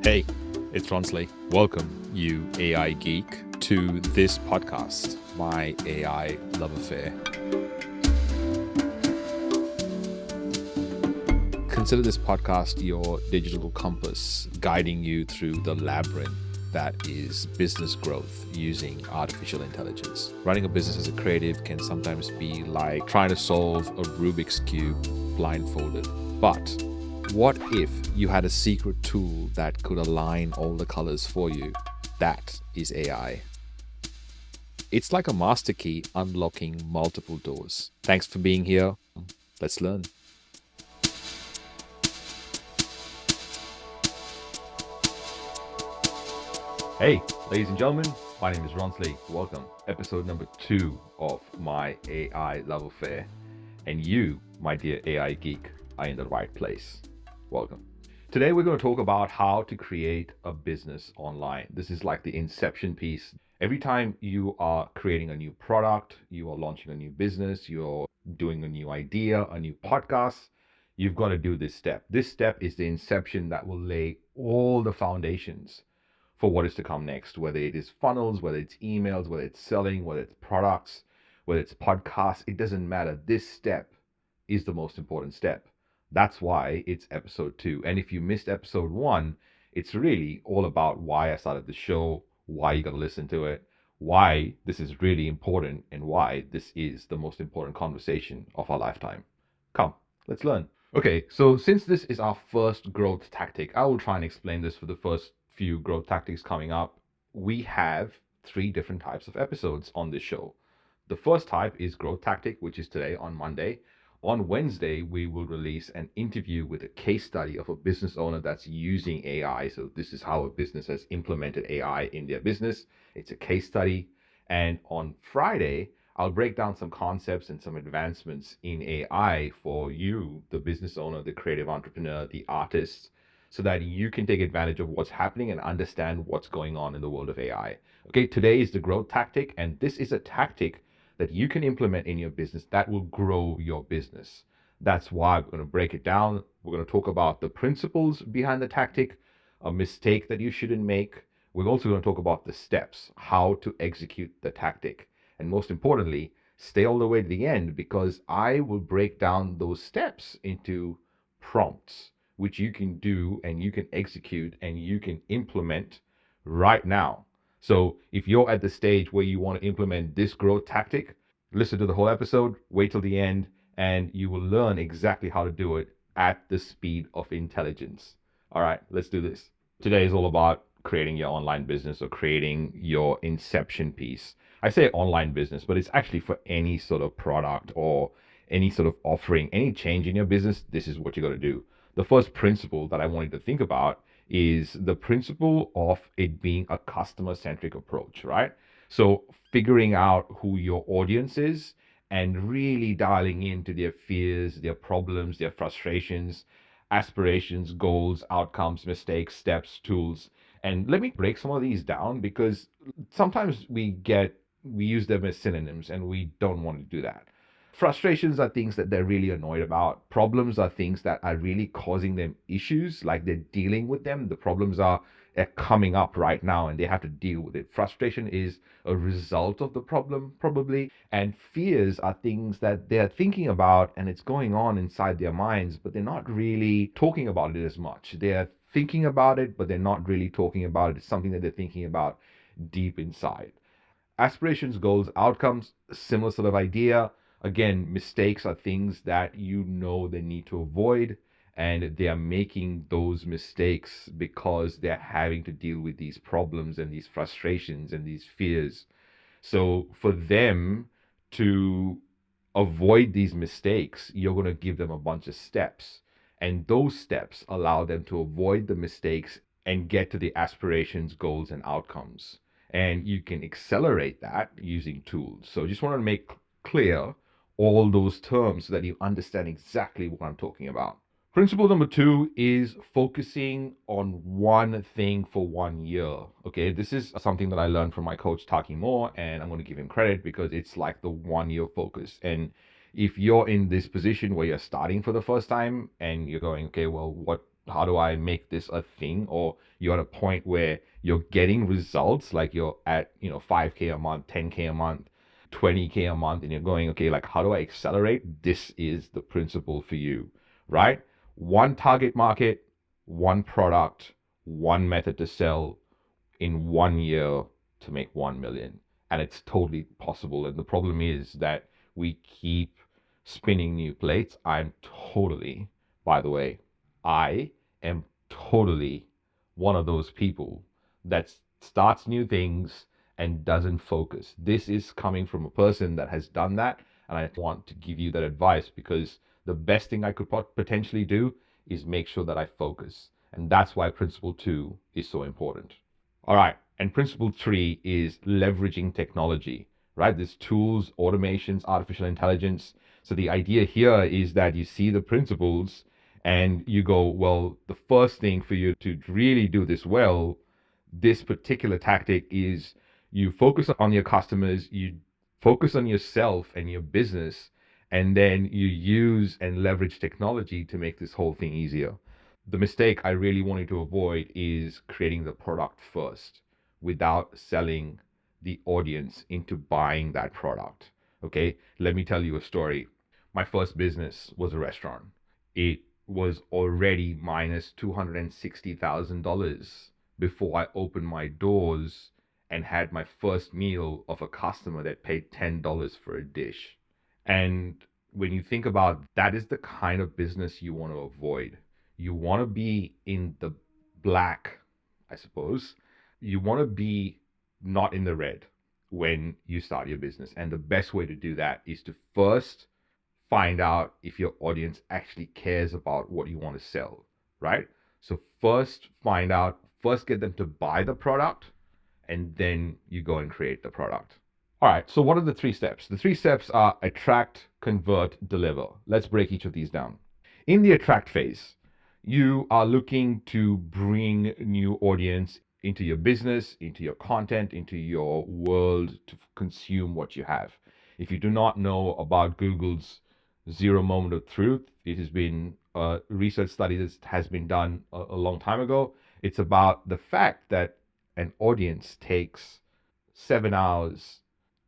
Hey, it's Ronsley. Welcome, you AI geek, to this podcast, My AI Love Affair. Consider this podcast your digital compass, guiding you through the labyrinth that is business growth using artificial intelligence. Running a business as a creative can sometimes be like trying to solve a Rubik's Cube blindfolded. But what if you had a secret tool that could align all the colors for you? That is AI. It's like a master key unlocking multiple doors. Thanks for being here. Let's learn. Hey, ladies and gentlemen, my name is Ronsley. Welcome. Episode number 2 of My AI Love Affair. And you, my dear AI geek, are in the right place. Welcome. Today we're going to talk about how to create a business online. This is like the Inception piece. Every time you are creating a new product, you are launching a new business, you're doing a new idea, a new podcast, you've got to do this step. This step is the Inception that will lay all the foundations for what is to come next, whether it is funnels, whether it's emails, whether it's selling, whether it's products, whether it's podcasts, it doesn't matter. This step is the most important step. That's why it's episode 2. And if you missed episode 1, it's really all about why I started the show, why you got to listen to it, why this is really important, and why this is the most important conversation of our lifetime. Come, let's learn. Okay, so since this is our first growth tactic, I will try and explain this for the first few growth tactics coming up. We have 3 different types of episodes on this show. The first type is growth tactic, which is today on Monday. On Wednesday, we will release an interview with a case study of a business owner that's using AI. So this is how a business has implemented AI in their business. It's a case study. And on Friday, I'll break down some concepts and some advancements in AI for you, the business owner, the creative entrepreneur, the artist, so that you can take advantage of what's happening and understand what's going on in the world of AI. Okay, today is the growth tactic, and this is a tactic that you can implement in your business that will grow your business. That's why we're going to break it down. We're going to talk about the principles behind the tactic, a mistake that you shouldn't make. We're also going to talk about the steps, how to execute the tactic. And most importantly, stay all the way to the end, because I will break down those steps into prompts, which you can do and you can execute and you can implement right now. So if you're at the stage where you want to implement this growth tactic, listen to the whole episode, wait till the end, and you will learn exactly how to do it at the speed of intelligence. All right, let's do this. Today is all about creating your online business or creating your Inception piece. I say online business, but it's actually for any sort of product or any sort of offering, any change in your business. This is what you got to do. The first principle that I want you to think about is the principle of it being a customer-centric approach, right? So figuring out who your audience is and really dialing into their fears, their problems, their frustrations, aspirations, goals, outcomes, mistakes, steps, tools. And let me break some of these down, because sometimes we use them as synonyms and we don't want to do that. Frustrations are things that they're really annoyed about. Problems are things that are really causing them issues, like they're dealing with them. The problems are coming up right now and they have to deal with it. Frustration is a result of the problem, probably. And fears are things that they're thinking about and it's going on inside their minds, but they're not really talking about it as much. They're thinking about it, but they're not really talking about it. It's something that they're thinking about deep inside. Aspirations, goals, outcomes, similar sort of idea. Again, mistakes are things that you know they need to avoid, and they are making those mistakes because they're having to deal with these problems and these frustrations and these fears. So for them to avoid these mistakes, you're going to give them a bunch of steps. And those steps allow them to avoid the mistakes and get to the aspirations, goals, and outcomes. And you can accelerate that using tools. So just want to make clear all those terms so that you understand exactly what I'm talking about. Principle number 2 is focusing on one thing for 1 year. Okay, this is something that I learned from my coach, Taki Moore, and I'm going to give him credit because it's like the 1 year focus. And if you're in this position where you're starting for the first time and you're going, okay, well, what how do I make this a thing? Or you're at a point where you're getting results, like you're at, 5K a month, 10K a month, 20K a month, and you're going, okay, like how do I accelerate? This is the principle for you, right? One target market, one product, one method to sell in 1 year to make 1 million. And it's totally possible. And the problem is that we keep spinning new plates. By the way, I am totally one of those people that starts new things and doesn't focus. This is coming from a person that has done that. And I want to give you that advice because the best thing I could potentially do is make sure that I focus. And that's why principle 2 is so important. All right. And principle 3 is leveraging technology, right? There's tools, automations, artificial intelligence. So the idea here is that you see the principles and you go, well, the first thing for you to really do this well, this particular tactic is you focus on your customers, you focus on yourself and your business, and then you use and leverage technology to make this whole thing easier. The mistake I really wanted to avoid is creating the product first without selling the audience into buying that product. Okay, let me tell you a story. My first business was a restaurant. It was already minus $260,000 before I opened my doors and had my first meal of a customer that paid $10 for a dish. And when you think about that, is the kind of business you want to avoid. You want to be in the black, I suppose. You want to be not in the red when you start your business. And the best way to do that is to first find out if your audience actually cares about what you want to sell, right? So first get them to buy the product, and then you go and create the product. All right, so what are the 3 steps? The 3 steps are attract, convert, deliver. Let's break each of these down. In the attract phase, you are looking to bring new audience into your business, into your content, into your world to consume what you have. If you do not know about Google's zero moment of truth, it has been a research study that has been done a long time ago. It's about the fact that an audience takes 7 hours,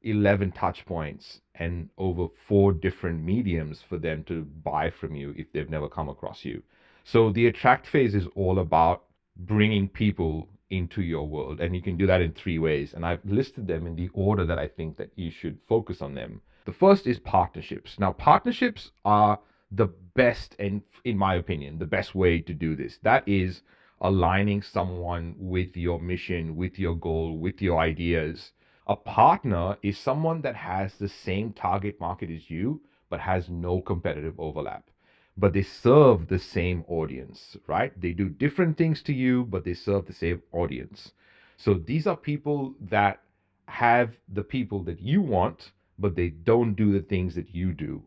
11 touch points, and over 4 different mediums for them to buy from you if they've never come across you. So the attract phase is all about bringing people into your world, and you can do that in 3 ways, and I've listed them in the order that I think that you should focus on them. The first is partnerships. Now, partnerships are the best, and in my opinion, the best way to do this. That is aligning someone with your mission, with your goal, with your ideas. A partner is someone that has the same target market as you, but has no competitive overlap. But they serve the same audience, right? They do different things to you, but they serve the same audience. So these are people that have the people that you want, but they don't do the things that you do.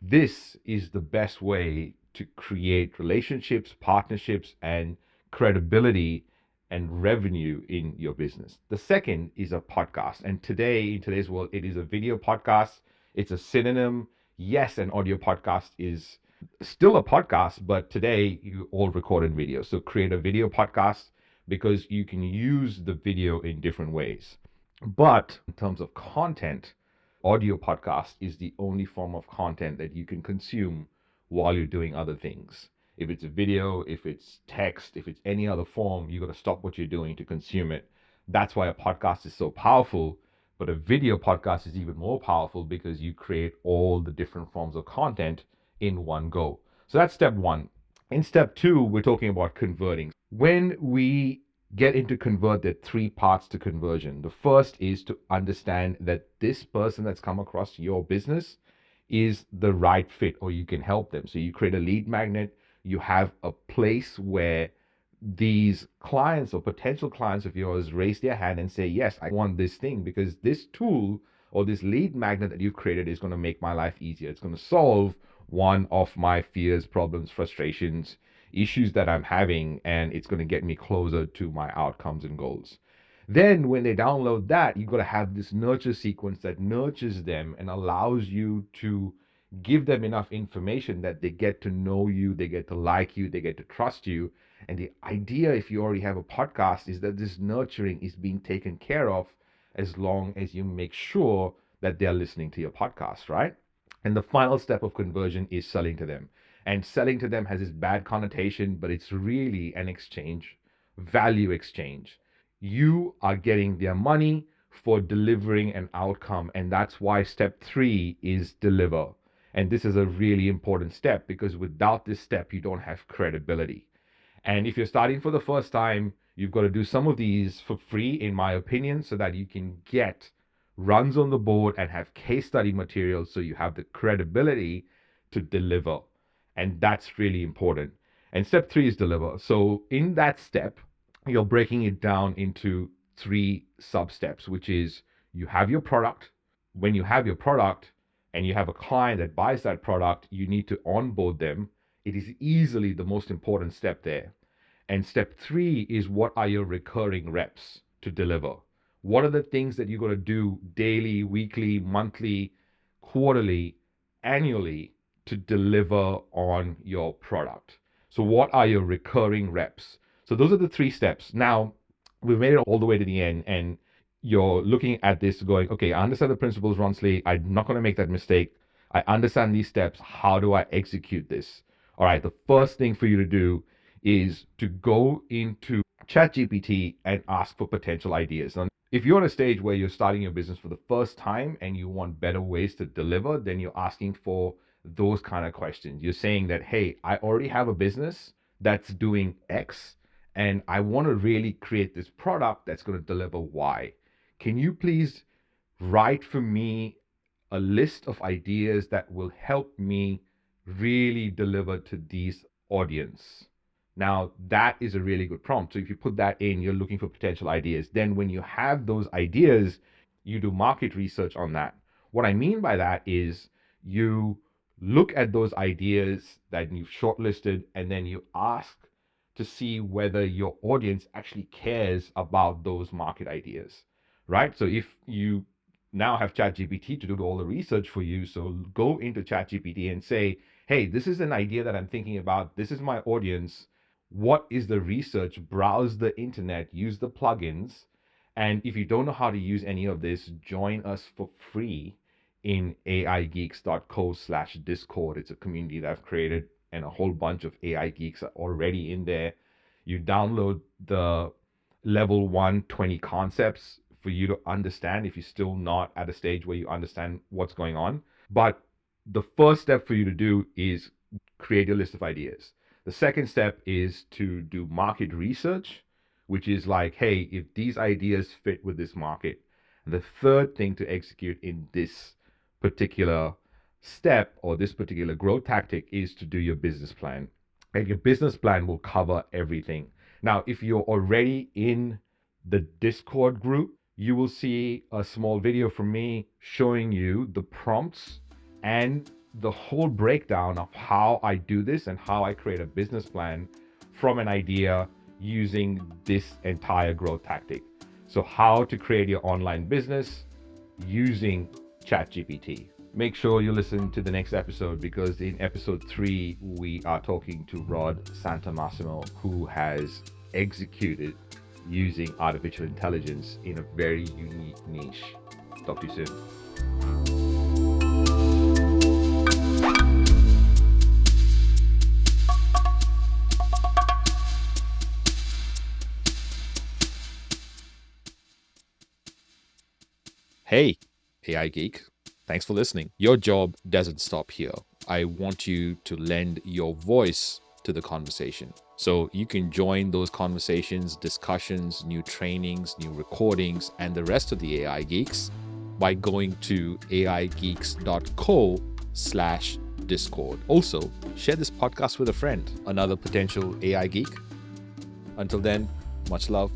This is the best way to create relationships, partnerships, and credibility and revenue in your business. The second is a podcast. And today, in today's world, it is a video podcast. It's a synonym. Yes, an audio podcast is still a podcast, but today you all record in video. So create a video podcast because you can use the video in different ways. But in terms of content, audio podcast is the only form of content that you can consume while you're doing other things. If it's a video, if it's text, if it's any other form, you got to stop what you're doing to consume it. That's why a podcast is so powerful. But a video podcast is even more powerful because you create all the different forms of content in one go. So that's step 1. In step 2, we're talking about converting. When we get into convert, there are 3 parts to conversion. The first is to understand that this person that's come across your business is the right fit, or you can help them. So you create a lead magnet. You have a place where these clients or potential clients of yours raise their hand and say, yes, I want this thing because this tool or this lead magnet that you've created is going to make my life easier. It's going to solve one of my fears, problems, frustrations, issues that I'm having, and it's going to get me closer to my outcomes and goals. Then when they download that, you've got to have this nurture sequence that nurtures them and allows you to give them enough information that they get to know you, they get to like you, they get to trust you. And the idea, if you already have a podcast, is that this nurturing is being taken care of as long as you make sure that they're listening to your podcast, right? And the final step of conversion is selling to them. And selling to them has this bad connotation, but it's really an exchange, value exchange. You are getting their money for delivering an outcome. And that's why step 3 is deliver. And this is a really important step, because without this step, you don't have credibility. And if you're starting for the first time, you've got to do some of these for free, in my opinion, so that you can get runs on the board and have case study materials so you have the credibility to deliver. And that's really important. And step 3 is deliver. So in that step, you're breaking it down into 3 sub steps, which is you have your product. When you have your product and you have a client that buys that product, you need to onboard them. It is easily the most important step there. And step 3 is, what are your recurring reps to deliver? What are the things that you're going to do daily, weekly, monthly, quarterly, annually to deliver on your product? So what are your recurring reps? So those are the 3 steps. Now, we've made it all the way to the end, and you're looking at this going, okay, I understand the principles, Ronsley. I'm not going to make that mistake. I understand these steps. How do I execute this? All right, the first thing for you to do is to go into ChatGPT and ask for potential ideas. Now, if you're at a stage where you're starting your business for the first time and you want better ways to deliver, then you're asking for those kind of questions. You're saying that, hey, I already have a business that's doing X, and I want to really create this product that's going to deliver Y. Can you please write for me a list of ideas that will help me really deliver to these audience? Now, that is a really good prompt. So if you put that in, you're looking for potential ideas. Then when you have those ideas, you do market research on that. What I mean by that is you look at those ideas that you've shortlisted, and then you ask to see whether your audience actually cares about those market ideas, right? So if you now have ChatGPT to do all the research for you, so go into ChatGPT and say, hey, this is an idea that I'm thinking about. This is my audience. What is the research? Browse the internet, use the plugins. And if you don't know how to use any of this, join us for free in aigeeks.co/discord. It's a community that I've created, and a whole bunch of AI geeks are already in there. You download the level 1 20 concepts for you to understand if you're still not at a stage where you understand what's going on. But the first step for you to do is create your list of ideas. The second step is to do market research, which is like, hey, if these ideas fit with this market. And the third thing to execute in this particular step or this particular growth tactic is to do your business plan. And your business plan will cover everything. Now, if you're already in the Discord group, you will see a small video from me showing you the prompts and the whole breakdown of how I do this and how I create a business plan from an idea using this entire growth tactic. So how to create your online business using ChatGPT. Make sure you listen to the next episode, because in episode 3, we are talking to Rod Santamassimo, who has executed using artificial intelligence in a very unique niche. Talk to you soon. Hey, AI Geek. Thanks for listening. Your job doesn't stop here. I want you to lend your voice to the conversation. So you can join those conversations, discussions, new trainings, new recordings, and the rest of the AI Geeks by going to aigeeks.co/discord. Also, share this podcast with a friend, another potential AI Geek. Until then, much love.